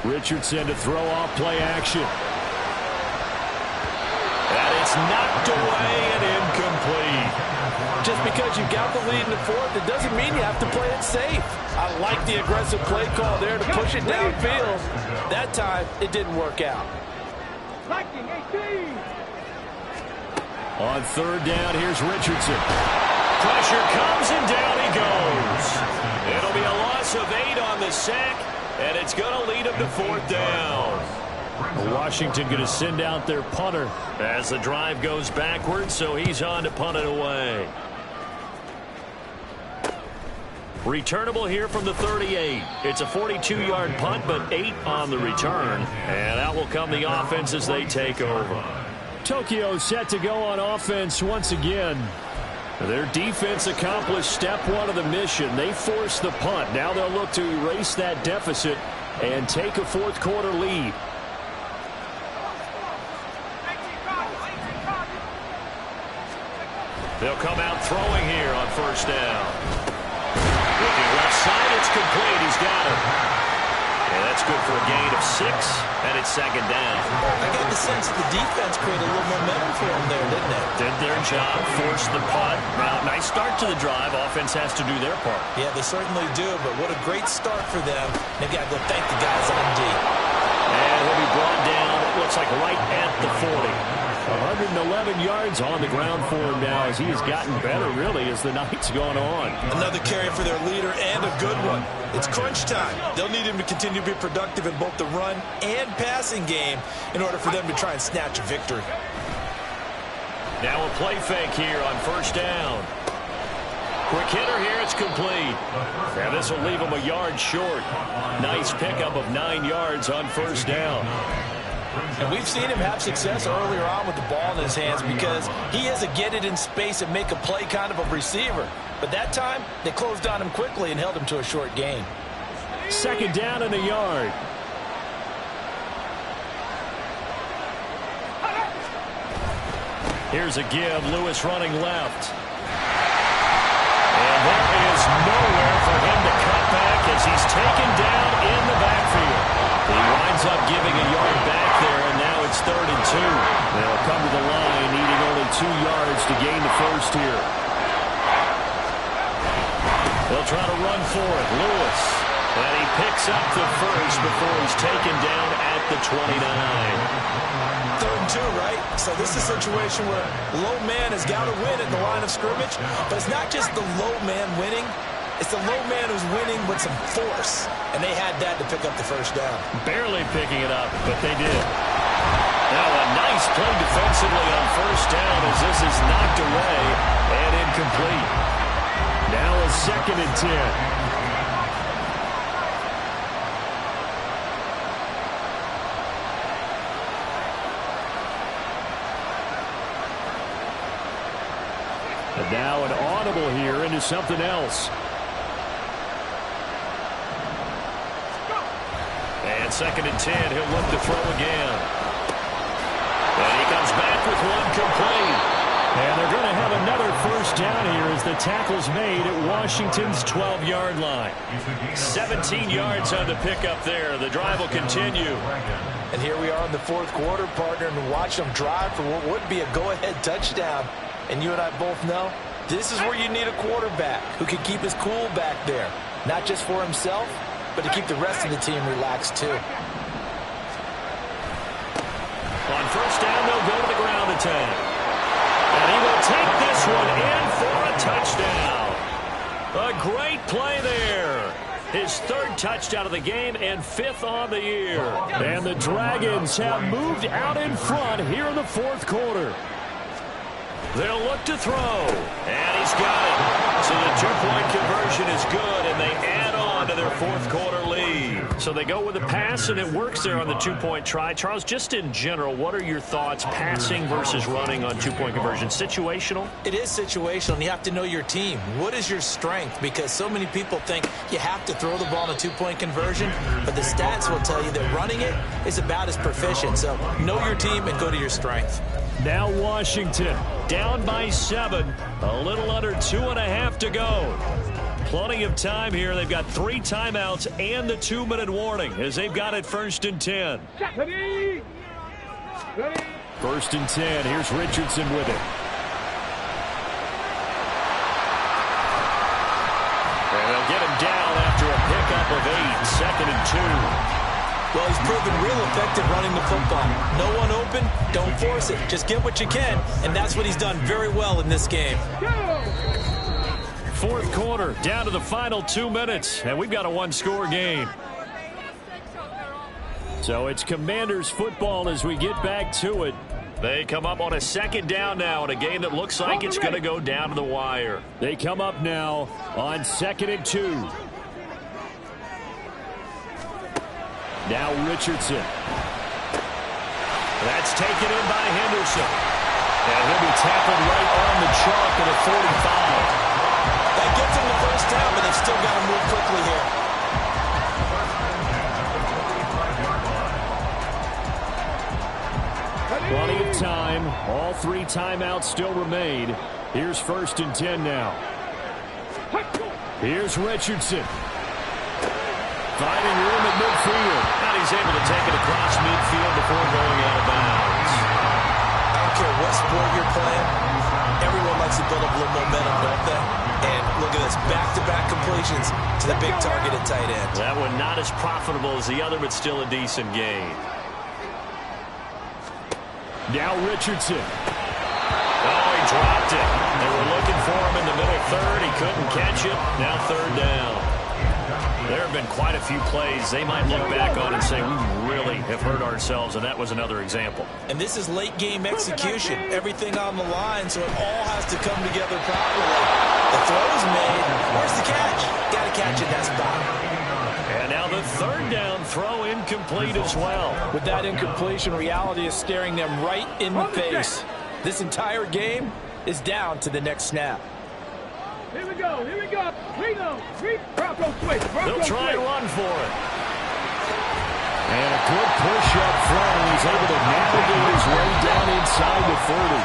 Richardson to throw off play action. And it's knocked away and incomplete. Just because you got the lead in the fourth, it doesn't mean you have to play it safe. I like the aggressive play call there to push it downfield. That time, it didn't work out. On 3rd down, here's Richardson. Pressure comes and down he goes. It'll be a loss of 8 on the sack. And it's going to lead him to 4th down. Washington going to send out their punter as the drive goes backwards, so he's on to punt it away. Returnable here from the 38. It's a 42-yard punt, but 8 on the return. And out will come the offense as they take over. Tokyo set to go on offense once again. Their defense accomplished step 1 of the mission. They forced the punt. Now they'll look to erase that deficit and take a fourth quarter lead. They'll come out throwing here on first down. Looking left side, it's complete. He's got it. And that's good for a gain of 6, and it's second down. I got the sense that the defense created a little momentum for them there, didn't it? Did their job, forced the punt. Now, nice start to the drive. Offense has to do their part. Yeah, they certainly do, but what a great start for them. They've got to go thank the guys on D. And he'll be brought down, it looks like right at the 40. 111 yards on the ground for him now as he has gotten better, really, as the night's gone on. Another carry for their leader and a good one. It's crunch time. They'll need him to continue to be productive in both the run and passing game in order for them to try and snatch a victory. Now a play fake here on first down. Quick hitter here. It's complete. Now this will leave him a yard short. Nice pickup of 9 yards on first down. And we've seen him have success earlier on with the ball in his hands because he is a get it in space and make a play kind of a receiver. But that time, they closed on him quickly and held him to a short gain. Second down in the yard. Here's a give. Lewis running left. And there is nowhere for him to cut back as he's taken down in the backfield. He winds up giving a yard back there, and now it's 3rd and 2. They'll come to the line, needing only 2 yards to gain the first here. They'll try to run for it. Lewis. And he picks up the first before he's taken down at the 29. 3rd and 2, right? So this is a situation where low man has got to win at the line of scrimmage. But it's not just the low man winning. It's the low man who's winning with some force. And they had that to pick up the first down. Barely picking it up, but they did. Now a nice play defensively on first down as this is knocked away and incomplete. Now a 2nd and 10. And now an audible here into something else. And 2nd and 10. He'll look to throw again. And he comes back with one complete. And they're going to have another first down here as the tackle's made at Washington's 12-yard line. 17 yards on the pickup there. The drive will continue. And here we are in the 4th quarter, partner, and watch them drive for what would be a go-ahead touchdown. And you and I both know this is where you need a quarterback who can keep his cool back there. Not just for himself, but to keep the rest of the team relaxed too. On first down, they'll go to the ground attack. And he will take this one in for a touchdown. A great play there. His 3rd touchdown of the game and 5th on the year. And the Dragons have moved out in front here in the 4th quarter. They'll look to throw, and he's got it. So the 2-point conversion is good, and they add on to their 4th quarter lead. So they go with a pass, and it works there on the 2-point try. Charles, just in general, what are your thoughts passing versus running on 2-point conversion? Situational? It is situational, and you have to know your team. What is your strength? Because so many people think you have to throw the ball in a 2-point conversion, but the stats will tell you that running it is about as proficient. So know your team and go to your strength. Now Washington down by 7. A little under 2.5 to go. Plenty of time here. They've got 3 timeouts and the 2-minute warning as they've got it 1st and 10. Ready. 1st and 10. Here's Richardson with it. And they'll get him down after a pickup of 8. 2nd and 2. Well, he's proven real effective running the football. No one open, don't force it. Just get what you can, and that's what he's done very well in this game. 4th quarter, down to the final 2 minutes, and we've got a 1-score game. So it's Commanders football as we get back to it. They come up on a 2nd down now in a game that looks like it's going to go down to the wire. They come up now on 2nd and 2. Now Richardson. That's taken in by Henderson. And he'll be tackled right on the chalk at the 45. That gets him the first down, but they've still got to move quickly here. Plenty of time. All 3 timeouts still remain. Here's 1st and 10 now. Here's Richardson. Finding room at midfield. And he's able to take it across midfield before going out of bounds. I don't care what sport you're playing. Everyone likes to build up a little momentum, don't they? And look at this, back-to-back completions to the big target at tight end. That one not as profitable as the other, but still a decent gain. Now Richardson. Oh, he dropped it. They were looking for him in the middle 3rd. He couldn't catch it. Now 3rd down. There have been quite a few plays they might look back on and say, we really have hurt ourselves, and that was another example. And this is late-game execution. Everything on the line, so it all has to come together properly. The throw is made. Where's the catch? Got to catch it that spot. And now the third down throw incomplete as well. With that incompletion, reality is staring them right in the face. This entire game is down to the next snap. Here we go. Here we go. Reno. Bronco switch. They'll try and run for it. And a good push up front. He's able to navigate his way down inside the 30.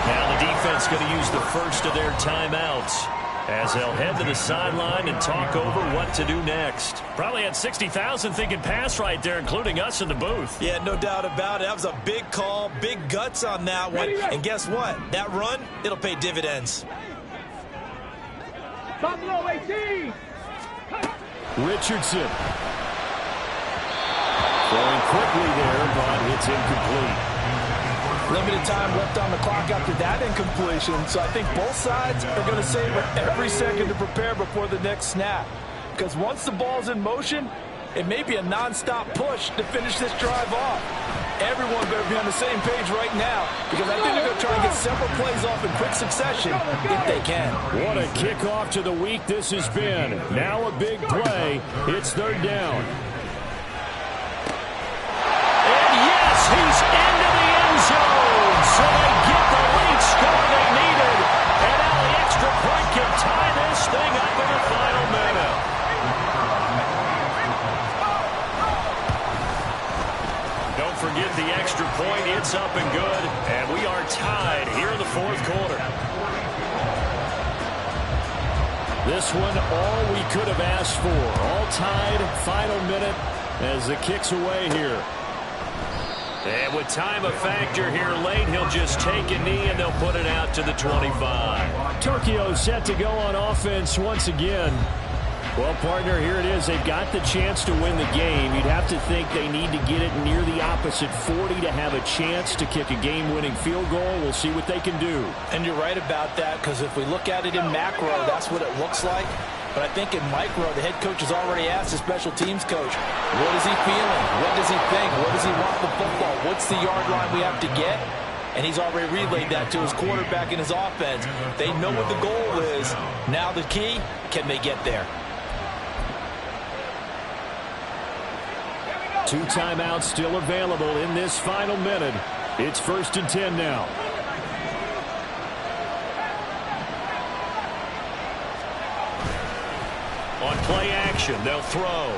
Now the defense going to use the first of their timeouts as they'll head to the sideline and talk over what to do next. Probably had 60,000 thinking pass right there, including us in the booth. Yeah, no doubt about it. That was a big call, big guts on that one. And guess what? That run, it'll pay dividends. Buffalo 18. Richardson. Throwing quickly there, but it's incomplete. Limited time left on the clock after that incompletion, so I think both sides are going to savor every second to prepare before the next snap. Because once the ball's in motion, it may be a non-stop push to finish this drive off. Everyone better be on the same page right now, because I think they're going to try and get several plays off in quick succession if they can. What a kickoff to the week this has been. Now a big play. It's third down. And yes, he's into the end zone. So they get the late score they needed. And now the extra point can tie this thing up in the final minute. Don't forget the extra point. It's up and good. And we are tied here in the fourth quarter. This one, all we could have asked for. All tied, final minute as the kick's away here. And with time a factor here late, he'll just take a knee and they'll put it out to the 25. Tokyo set to go on offense once again. Well, partner, here it is. They've got the chance to win the game. You'd have to think they need to get it near the opposite 40 to have a chance to kick a game-winning field goal. We'll see what they can do. And you're right about that, because if we look at it in macro, that's what it looks like. But I think in micro, the head coach has already asked the special teams coach, what is he feeling? What does he think? What does he want the football? What's the yard line we have to get? And he's already relayed that to his quarterback and his offense. They know what the goal is. Now the key, can they get there? 2 timeouts still available in this final minute. It's 1st and 10 now. On play action, they'll throw.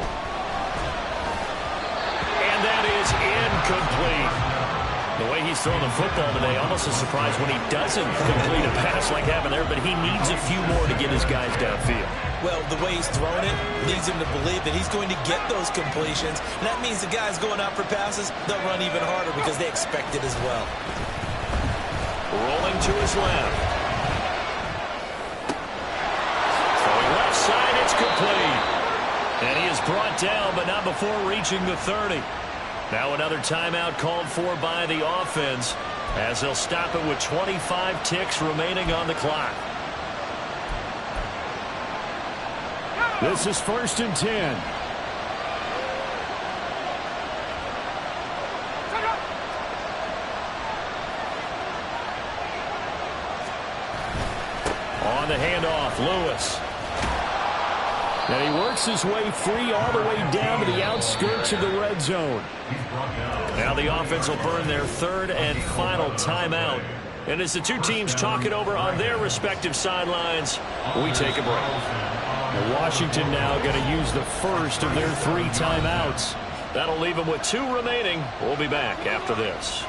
And that is incomplete. The way he's throwing the football today, almost a surprise when he doesn't complete a pass like having there, but he needs a few more to get his guys downfield. Well, the way he's thrown it leads him to believe that he's going to get those completions. And that means the guys going out for passes, they'll run even harder because they expect it as well. Rolling to his left. Throwing left side, it's complete. And he is brought down, but not before reaching the 30. Now another timeout called for by the offense as they'll stop it with 25 ticks remaining on the clock. This is 1st and 10. On the handoff, Lewis. And he works his way free all the way down to the outskirts of the red zone. Now the offense will burn their 3rd and final timeout. And as the two teams talk it over on their respective sidelines, we take a break. And Washington now going to use the first of their 3 timeouts. That'll leave them with 2 remaining. We'll be back after this.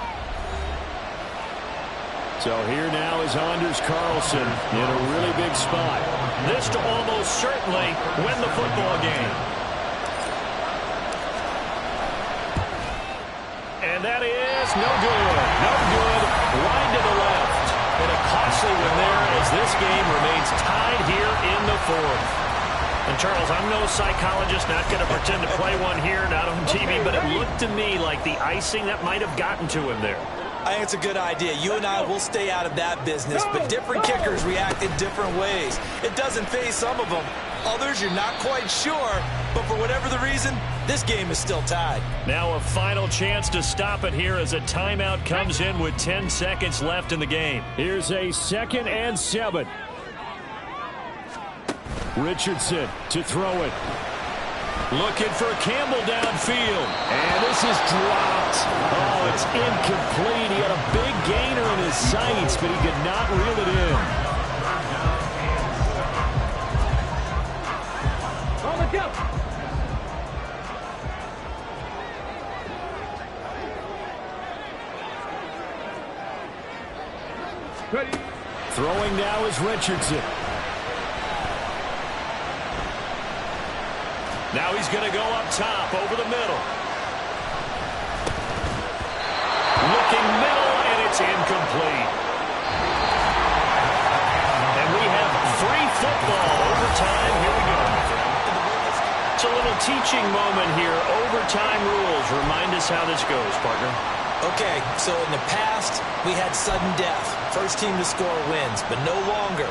So here now is Anders Carlson in a really big spot. This to almost certainly win the football game. And that is no good. No good. Wide to the left. And a costly one there as this game remains tied here in the 4th. And, Charles, I'm no psychologist, not going to pretend to play one here, not on TV, but it looked to me like the icing that might have gotten to him there. I think it's a good idea. You and I will stay out of that business, but different kickers react in different ways. It doesn't faze some of them. Others, you're not quite sure, but for whatever the reason, this game is still tied. Now a final chance to stop it here as a timeout comes in with 10 seconds left in the game. Here's a 2nd and 7. Richardson to throw it. Looking for Campbell downfield. And this is dropped. Oh, it's incomplete. He had a big gainer in his sights, but he could not reel it in. On the jump. Ready. Throwing now is Richardson. Now he's going to go up top over the middle. Looking middle, and it's incomplete. And we have free football. Overtime. Here we go. It's a little teaching moment here. Overtime rules. Remind us how this goes, partner. Okay, so in the past, we had sudden death. First team to score wins, but no longer.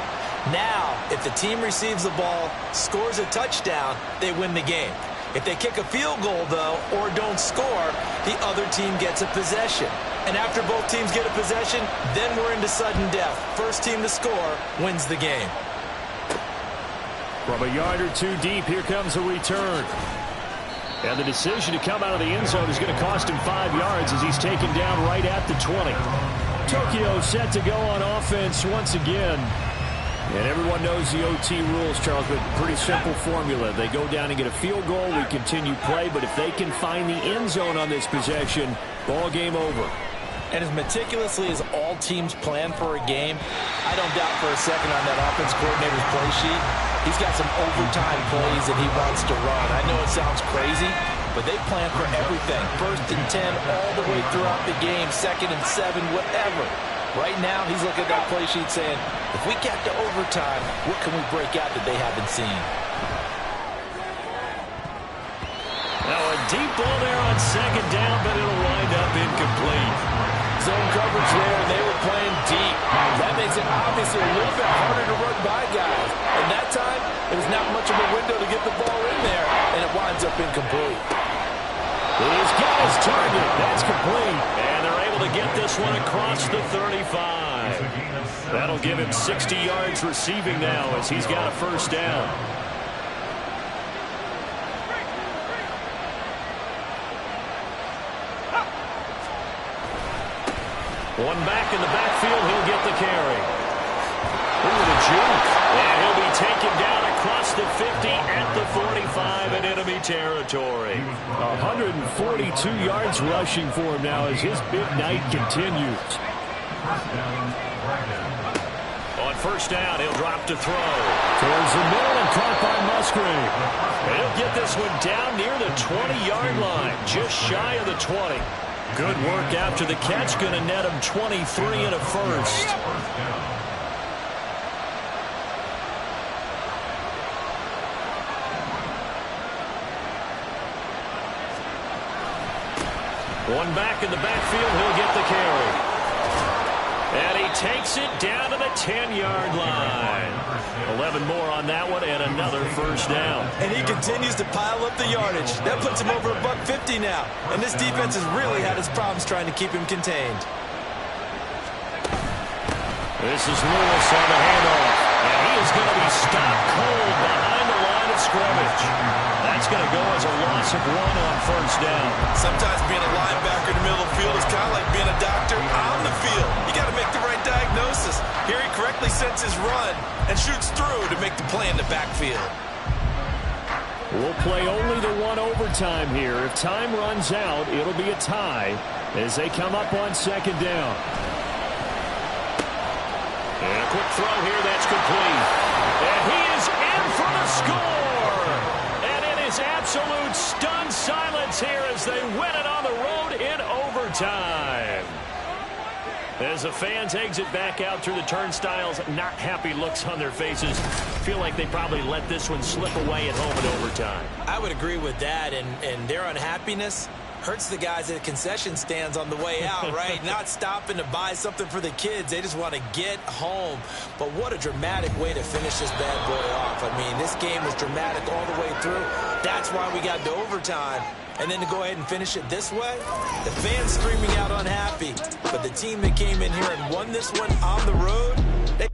Now, if the team receives the ball, scores a touchdown, they win the game. If they kick a field goal, though, or don't score, the other team gets a possession. And after both teams get a possession, then we're into sudden death. First team to score wins the game. From a yard or two deep, here comes a return. And the decision to come out of the end zone is going to cost him 5 yards as he's taken down right at the 20. Tokyo set to go on offense once again. And everyone knows the OT rules, Charles, but pretty simple formula. They go down and get a field goal, we continue play, but if they can find the end zone on this possession, ball game over. And as meticulously as all teams plan for a game, I don't doubt for a second on that offense coordinator's play sheet, he's got some overtime plays that he wants to run. I know it sounds crazy, but they plan for everything. 1st and 10 all the way throughout the game, 2nd and 7, whatever. Right now, he's looking at that play sheet saying, if we get to overtime, what can we break out that they haven't seen? Now a deep ball there on 2nd down, but it'll wind up incomplete. Zone coverage there, and they were playing deep. That makes it obviously a little bit harder to run by guys. And that time, there was not much of a window to get the ball in there, and it winds up incomplete. He's got his target. That's complete. And they're able to get this one across the 35. That'll give him 60 yards receiving now as he's got a 1st down. One back in the backfield, he'll get the carry. Ooh, the juke. And he'll be taken down across the 50 at the 45 in enemy territory. 142 yards rushing for him now as his big night continues. On 1st down, he'll drop to throw. Towards the middle and caught by Musgrave. And he'll get this one down near the 20-yard line, just shy of the 20. Good work after the catch, going to net him 23 and a 1st. One back in the backfield, he'll get the carry. And he takes it down to the 10-yard line. 11 more on that one and another 1st down. And he continues to pile up the yardage. That puts him over $150 now. And this defense has really had its problems trying to keep him contained. This is Lewis on the handoff. And he is going to be stopped cold behind the line of scrimmage. That's going to go as a loss of 1 on 1st down. Sometimes being a linebacker in the middle of the field is kind of like being a doctor on the field. You got to make the right diagnosis. Here he correctly sets his run and shoots through to make the play in the backfield. We'll play only the 1 overtime here. If time runs out, it'll be a tie as they come up on 2nd down. And a quick throw here, that's complete. And he is in for the score. And it is absolute stunned silence here as they win it on the road in overtime. As the fans exit back out through the turnstiles, not happy looks on their faces. Feel like they probably let this one slip away at home in overtime. I would agree with that, and their unhappiness, Hurts the guys at the concession stands on the way out, right? Not stopping to buy something for the kids. They just want to get home. But what a dramatic way to finish this bad boy off. I mean, this game was dramatic all the way through. That's why we got to overtime. And then to go ahead and finish it this way, the fans screaming out unhappy. But the team that came in here and won this one on the road, they